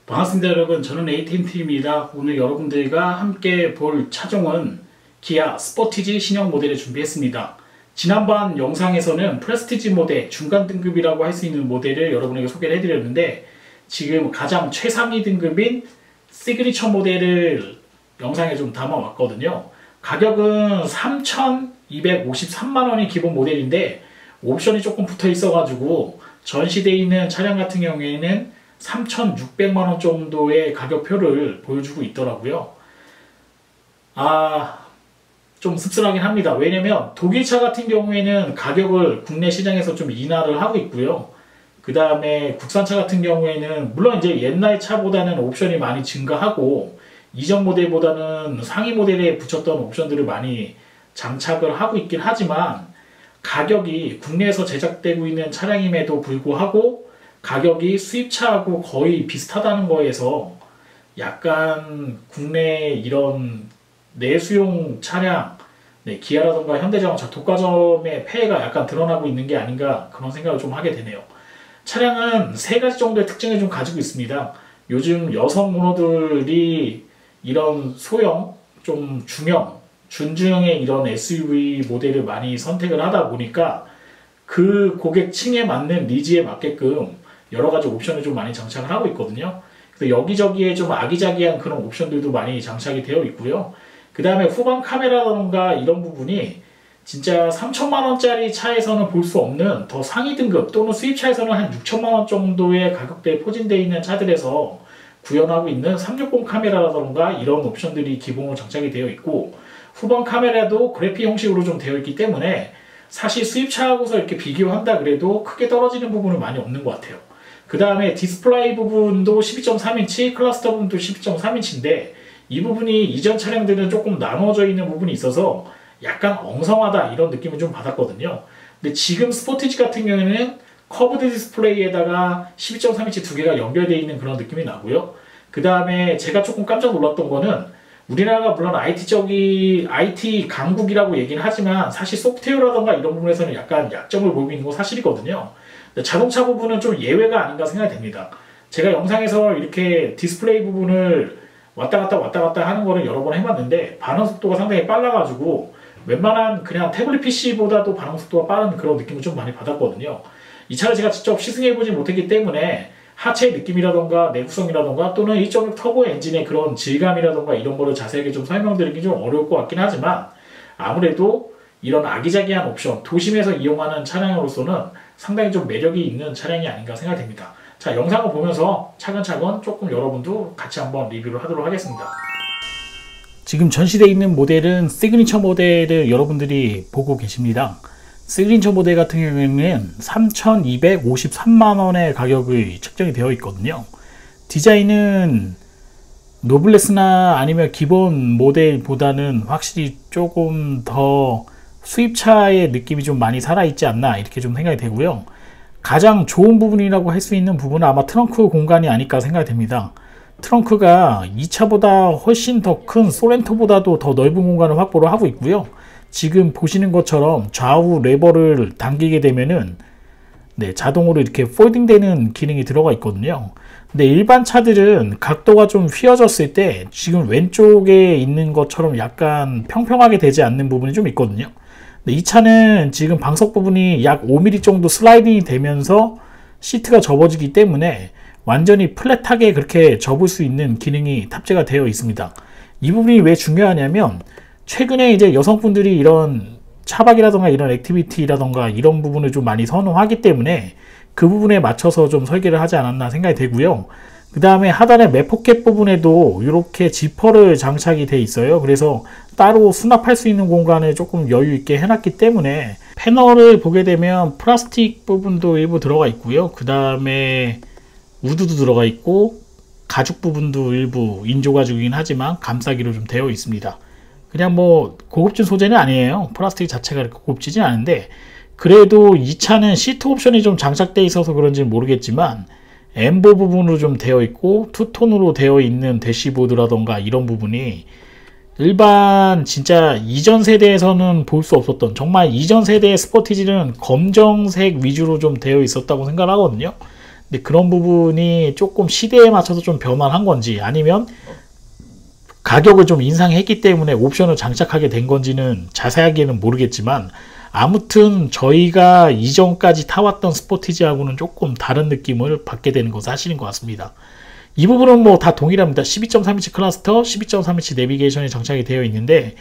반갑습니다 여러분, 저는 에이틴트입니다. 오늘 여러분들과 함께 볼 차종은 기아 스포티지 신형 모델을 준비했습니다. 지난번 영상에서는 프레스티지 모델 중간 등급이라고 할 수 있는 모델을 여러분에게 소개를 해드렸는데, 지금 가장 최상위 등급인 시그니처 모델을 영상에 좀 담아왔거든요. 가격은 3,253만원이 기본 모델인데 옵션이 조금 붙어 있어가지고 전시되어 있는 차량 같은 경우에는 3,600만원 정도의 가격표를 보여주고 있더라고요. 좀 씁쓸하긴 합니다. 왜냐면 독일차 같은 경우에는 가격을 국내 시장에서 좀 인하를 하고 있고요. 그 다음에 국산차 같은 경우에는 물론 이제 옛날 차보다는 옵션이 많이 증가하고 이전 모델보다는 상위 모델에 붙였던 옵션들을 많이 장착을 하고 있긴 하지만, 가격이 국내에서 제작되고 있는 차량임에도 불구하고 가격이 수입차하고 거의 비슷하다는 거에서 약간 국내 이런 내수용 차량, 기아라던가 현대자동차, 독과점의 폐해가 약간 드러나고 있는 게 아닌가, 그런 생각을 좀 하게 되네요. 차량은 세 가지 정도의 특징을 좀 가지고 있습니다. 요즘 여성 오너들이 이런 소형, 좀 중형, 준중형의 이런 SUV 모델을 많이 선택을 하다 보니까 그 고객층에 맞는 니즈에 맞게끔 여러 가지 옵션을 좀 많이 장착을 하고 있거든요. 그래서 여기저기에 좀 아기자기한 그런 옵션들도 많이 장착이 되어 있고요. 그 다음에 후방 카메라라던가 이런 부분이 진짜 3천만원짜리 차에서는 볼 수 없는 더 상위 등급 또는 수입차에서는 한 6천만원 정도의 가격대에 포진되어 있는 차들에서 구현하고 있는 360 카메라라던가 이런 옵션들이 기본으로 장착이 되어 있고, 후방 카메라도 그래픽 형식으로 좀 되어 있기 때문에 사실 수입차하고서 이렇게 비교한다 그래도 크게 떨어지는 부분은 많이 없는 것 같아요. 그 다음에 디스플레이 부분도 12.3인치, 클러스터 부분도 12.3인치인데 이 부분이 이전 차량들은 조금 나눠져 있는 부분이 있어서 약간 엉성하다 이런 느낌을 좀 받았거든요. 근데 지금 스포티지 같은 경우에는 커브드 디스플레이에다가 12.3인치 두 개가 연결되어 있는 그런 느낌이 나고요. 그 다음에 제가 조금 깜짝 놀랐던 거는, 우리나라가 물론 IT 강국이라고 얘기는 하지만 사실 소프트웨어라던가 이런 부분에서는 약간 약점을 보이고 있는 건 사실이거든요. 자동차 부분은 좀 예외가 아닌가 생각이 됩니다. 제가 영상에서 이렇게 디스플레이 부분을 왔다 갔다 하는 거를 여러 번 해봤는데 반응 속도가 상당히 빨라가지고 웬만한 그냥 태블릿 PC보다도 반응 속도가 빠른 그런 느낌을 좀 많이 받았거든요. 이 차를 제가 직접 시승해보지 못했기 때문에 하체의 느낌이라던가 내구성이라던가 또는 1.6 터보 엔진의 그런 질감이라던가 이런 거를 자세하게 좀 설명드리기 좀 어려울 것 같긴 하지만, 아무래도 이런 아기자기한 옵션, 도심에서 이용하는 차량으로서는 상당히 좀 매력이 있는 차량이 아닌가 생각됩니다. 자, 영상을 보면서 차근차근 조금 여러분도 같이 한번 리뷰를 하도록 하겠습니다. 지금 전시되어 있는 모델은 시그니처 모델을 여러분들이 보고 계십니다. 시그니처 모델 같은 경우에는 3,253만원의 가격이 책정이 되어 있거든요. 디자인은 노블레스나 아니면 기본 모델보다는 확실히 조금 더 수입차의 느낌이 좀 많이 살아있지 않나 이렇게 좀 생각이 되고요. 가장 좋은 부분이라고 할 수 있는 부분은 아마 트렁크 공간이 아닐까 생각이 됩니다. 트렁크가 이 차보다 훨씬 더 큰 소렌토보다도 더 넓은 공간을 확보를 하고 있고요. 지금 보시는 것처럼 좌우 레버를 당기게 되면은 자동으로 이렇게 폴딩 되는 기능이 들어가 있거든요. 근데 일반 차들은 각도가 좀 휘어졌을 때 지금 왼쪽에 있는 것처럼 약간 평평하게 되지 않는 부분이 좀 있거든요. 근데 이 차는 지금 방석 부분이 약 5mm 정도 슬라이딩이 되면서 시트가 접어지기 때문에 완전히 플랫하게 그렇게 접을 수 있는 기능이 탑재가 되어 있습니다. 이 부분이 왜 중요하냐면, 최근에 이제 여성분들이 이런 차박이라던가 이런 액티비티라던가 이런 부분을 좀 많이 선호하기 때문에 그 부분에 맞춰서 좀 설계를 하지 않았나 생각이 되고요. 그 다음에 하단의 맥포켓 부분에도 이렇게 지퍼를 장착이 돼 있어요. 그래서 따로 수납할 수 있는 공간을 조금 여유 있게 해놨기 때문에, 패널을 보게 되면 플라스틱 부분도 일부 들어가 있고요. 그 다음에 우드도 들어가 있고 가죽 부분도 일부 인조 가죽이긴 하지만 감싸기로 좀 되어 있습니다. 그냥 뭐 고급진 소재는 아니에요. 플라스틱 자체가 그렇게 고급지진 않은데, 그래도 이 차는 시트 옵션이 좀 장착되어 있어서 그런지는 모르겠지만 엠보 부분으로 좀 되어 있고 투톤으로 되어 있는 대시보드라던가 이런 부분이 일반 진짜 이전 세대에서는 볼 수 없었던, 정말 이전 세대의 스포티지는 검정색 위주로 좀 되어 있었다고 생각하거든요. 근데 그런 부분이 조금 시대에 맞춰서 좀 변화한 건지 아니면 가격을 좀 인상했기 때문에 옵션을 장착하게 된 건지는 자세하게는 모르겠지만 아무튼 저희가 이전까지 타왔던 스포티지하고는 조금 다른 느낌을 받게 되는 건 사실인 것 같습니다. 이 부분은 뭐 다 동일합니다. 12.3인치 클러스터, 12.3인치 내비게이션이 장착이 되어 있는데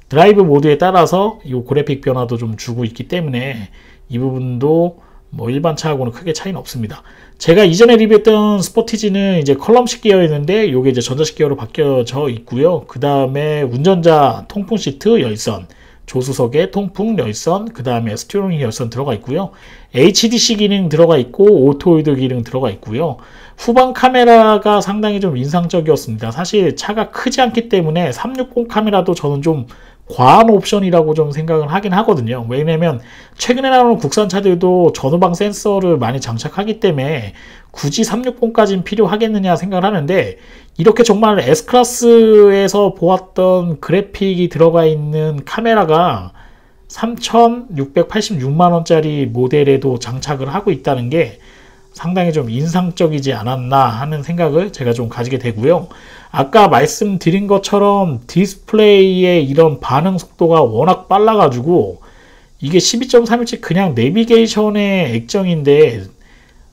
드라이브 모드에 따라서 이 그래픽 변화도 좀 주고 있기 때문에 이 부분도 뭐 일반 차하고는 크게 차이는 없습니다. 제가 이전에 리뷰했던 스포티지는 이제 컬럼식 기어였는데 이게 이제 전자식 기어로 바뀌어져 있고요. 그 다음에 운전자 통풍 시트 열선, 조수석에 통풍 열선, 그 다음에 스티어링 열선 들어가 있고요. HDC 기능 들어가 있고 오토홀드 기능 들어가 있고요. 후방 카메라가 상당히 좀 인상적이었습니다. 사실 차가 크지 않기 때문에 360 카메라도 저는 좀 과한 옵션이라고 좀 생각을 하긴 하거든요. 왜냐면 최근에 나오는 국산차들도 전후방 센서를 많이 장착하기 때문에 굳이 360까지는 필요하겠느냐 생각을 하는데 이렇게 정말 S클래스에서 보았던 그래픽이 들어가 있는 카메라가 3,686만원짜리 모델에도 장착을 하고 있다는 게 상당히 좀 인상적이지 않았나 하는 생각을 제가 좀 가지게 되고요. 아까 말씀드린 것처럼 디스플레이의 이런 반응 속도가 워낙 빨라가지고 이게 12.3인치 그냥 내비게이션의 액정인데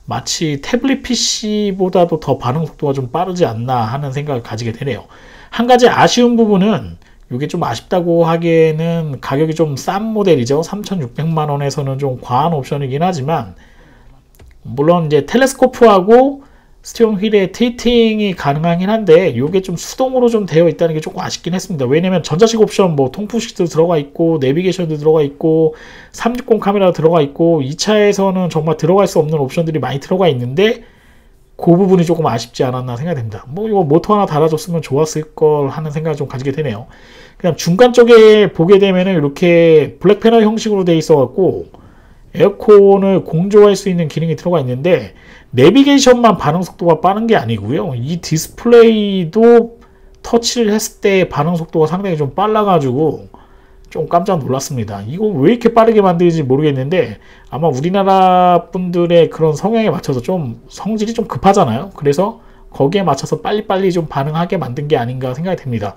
마치 태블릿 PC보다도 더 반응 속도가 좀 빠르지 않나 하는 생각을 가지게 되네요. 한 가지 아쉬운 부분은 이게 좀 아쉽다고 하기에는 가격이 좀 싼 모델이죠. 3,600만원에서는 좀 과한 옵션이긴 하지만 물론 이제 텔레스코프하고 스티어링 휠에 틸팅이 가능하긴 한데 이게 좀 수동으로 좀 되어 있다는 게 조금 아쉽긴 했습니다. 왜냐면 전자식 옵션 뭐 통풍식도 들어가 있고 내비게이션도 들어가 있고 360 카메라 들어가 있고 이 차에서는 정말 들어갈 수 없는 옵션들이 많이 들어가 있는데 그 부분이 조금 아쉽지 않았나 생각됩니다. 뭐 이거 모터 하나 달아줬으면 좋았을 걸 하는 생각을 좀 가지게 되네요. 그냥 중간 쪽에 보게 되면은 이렇게 블랙 패널 형식으로 되어 있어 갖고 에어컨을 공조할 수 있는 기능이 들어가 있는데 내비게이션만 반응 속도가 빠른 게 아니고요. 이 디스플레이도 터치를 했을 때 반응 속도가 상당히 좀 빨라가지고 좀 깜짝 놀랐습니다. 이거 왜 이렇게 빠르게 만드는지 모르겠는데 아마 우리나라 분들의 그런 성향에 맞춰서 좀 성질이 좀 급하잖아요. 그래서 거기에 맞춰서 빨리빨리 좀 반응하게 만든 게 아닌가 생각이 됩니다.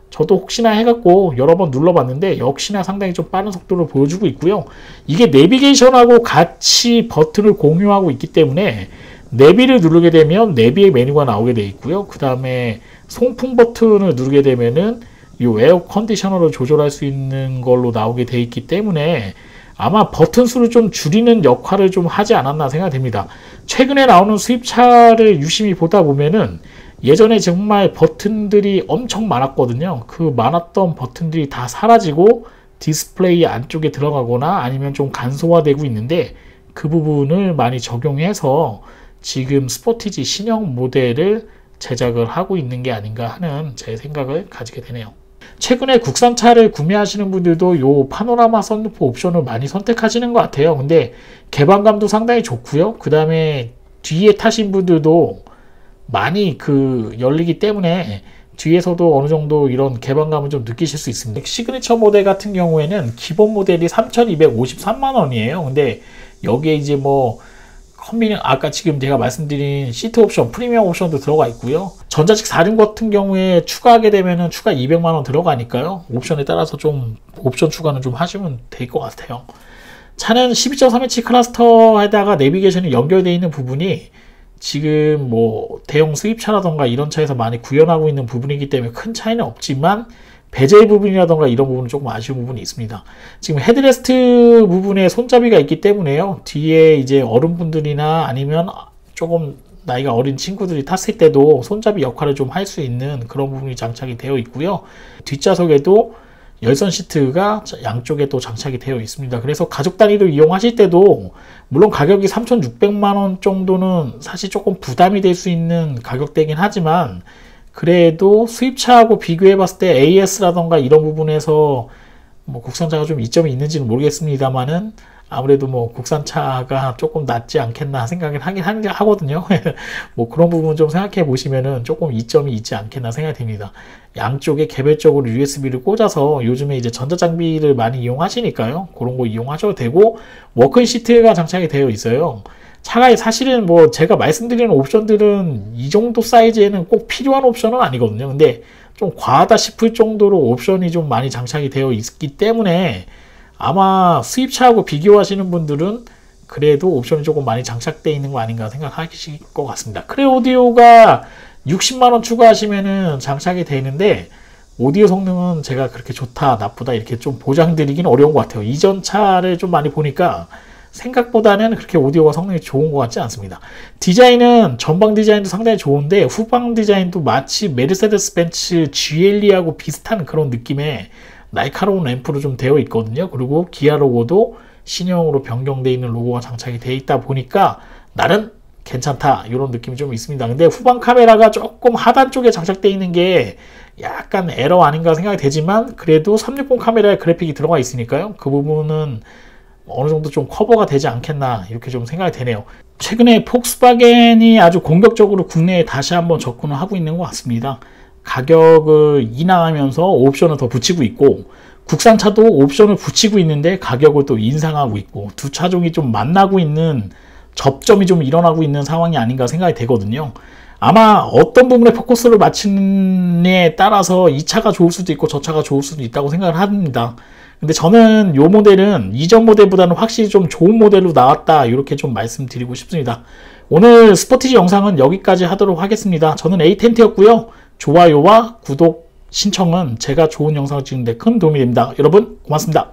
저도 혹시나 해갖고 여러 번 눌러봤는데 역시나 상당히 좀 빠른 속도를 보여주고 있고요. 이게 내비게이션하고 같이 버튼을 공유하고 있기 때문에 내비를 누르게 되면 내비의 메뉴가 나오게 되어 있고요. 그 다음에 송풍 버튼을 누르게 되면은 이 에어 컨디셔너를 조절할 수 있는 걸로 나오게 되어 있기 때문에 아마 버튼 수를 좀 줄이는 역할을 좀 하지 않았나 생각됩니다. 최근에 나오는 수입차를 유심히 보다 보면은 예전에 정말 버튼들이 엄청 많았거든요. 그 많았던 버튼들이 다 사라지고 디스플레이 안쪽에 들어가거나 아니면 좀 간소화되고 있는데 그 부분을 많이 적용해서 지금 스포티지 신형 모델을 제작을 하고 있는 게 아닌가 하는 제 생각을 가지게 되네요. 최근에 국산차를 구매하시는 분들도 요 파노라마 선루프 옵션을 많이 선택하시는 것 같아요. 근데 개방감도 상당히 좋고요. 그 다음에 뒤에 타신 분들도 많이 열리기 때문에 뒤에서도 어느 정도 이런 개방감을 좀 느끼실 수 있습니다. 시그니처 모델 같은 경우에는 기본 모델이 3,253만원이에요. 근데 여기에 이제 뭐 컨비니언 아까 지금 제가 말씀드린 시트 옵션, 프리미엄 옵션도 들어가 있고요. 전자식 4륜 같은 경우에 추가하게 되면은 추가 200만원 들어가니까요. 옵션에 따라서 좀 옵션 추가는 좀 하시면 될 것 같아요. 차는 12.3인치 클러스터에다가 내비게이션이 연결되어 있는 부분이 지금 뭐 대형 수입차라던가 이런 차에서 많이 구현하고 있는 부분이기 때문에 큰 차이는 없지만 베젤 부분이라던가 이런 부분은 조금 아쉬운 부분이 있습니다. 지금 헤드레스트 부분에 손잡이가 있기 때문에요. 뒤에 이제 어른분들이나 아니면 조금 나이가 어린 친구들이 탔을 때도 손잡이 역할을 좀 할 수 있는 그런 부분이 장착이 되어 있고요. 뒷좌석에도 열선 시트가 양쪽에 또 장착이 되어 있습니다. 그래서 가족 단위로 이용하실 때도 물론 가격이 3,600만원 정도는 사실 조금 부담이 될 수 있는 가격대긴 하지만 그래도 수입차하고 비교해 봤을 때 AS라던가 이런 부분에서 뭐 국산차가 좀 이점이 있는지는 모르겠습니다만은 아무래도 뭐 국산차가 조금 낫지 않겠나 생각을 하긴 하거든요. 뭐 그런 부분 좀 생각해 보시면은 조금 이점이 있지 않겠나 생각이 됩니다. 양쪽에 개별적으로 USB를 꽂아서 요즘에 이제 전자장비를 많이 이용하시니까요. 그런 거 이용하셔도 되고 워크인 시트가 장착이 되어 있어요. 차가 사실은 뭐 제가 말씀드리는 옵션들은 이 정도 사이즈에는 꼭 필요한 옵션은 아니거든요. 근데 좀 과하다 싶을 정도로 옵션이 좀 많이 장착이 되어 있기 때문에 아마 수입차하고 비교하시는 분들은 그래도 옵션이 조금 많이 장착되어 있는 거 아닌가 생각하실 것 같습니다. 크레 오디오가 60만원 추가하시면은 장착이 되는데 오디오 성능은 제가 그렇게 좋다 나쁘다 이렇게 좀 보장드리기는 어려운 것 같아요. 이전 차를 좀 많이 보니까 생각보다는 그렇게 오디오가 성능이 좋은 것 같지 않습니다. 디자인은 전방 디자인도 상당히 좋은데 후방 디자인도 마치 메르세데스 벤츠 GLE하고 비슷한 그런 느낌의 날카로운 램프로 좀 되어 있거든요. 그리고 기아 로고도 신형으로 변경되어 있는 로고가 장착이 되어 있다 보니까 나름 괜찮다 이런 느낌이 좀 있습니다. 근데 후방 카메라가 조금 하단 쪽에 장착되어 있는 게 약간 에러 아닌가 생각이 되지만 그래도 360 카메라에 그래픽이 들어가 있으니까요. 그 부분은 어느 정도 좀 커버가 되지 않겠나 이렇게 좀 생각이 되네요. 최근에 폭스바겐이 아주 공격적으로 국내에 다시 한번 접근을 하고 있는 것 같습니다. 가격을 인하하면서 옵션을 더 붙이고 있고 국산차도 옵션을 붙이고 있는데 가격을 또 인상하고 있고 두 차종이 좀 만나고 있는 접점이 좀 일어나고 있는 상황이 아닌가 생각이 되거든요. 아마 어떤 부분에 포커스를 맞추느냐에 따라서 이 차가 좋을 수도 있고 저 차가 좋을 수도 있다고 생각을 합니다. 근데 저는 이 모델은 이전 모델보다는 확실히 좀 좋은 모델로 나왔다 이렇게 좀 말씀드리고 싶습니다. 오늘 스포티지 영상은 여기까지 하도록 하겠습니다. 저는 에이텐트였고요. 좋아요와 구독 신청은 제가 좋은 영상을 찍는 데 큰 도움이 됩니다. 여러분 고맙습니다.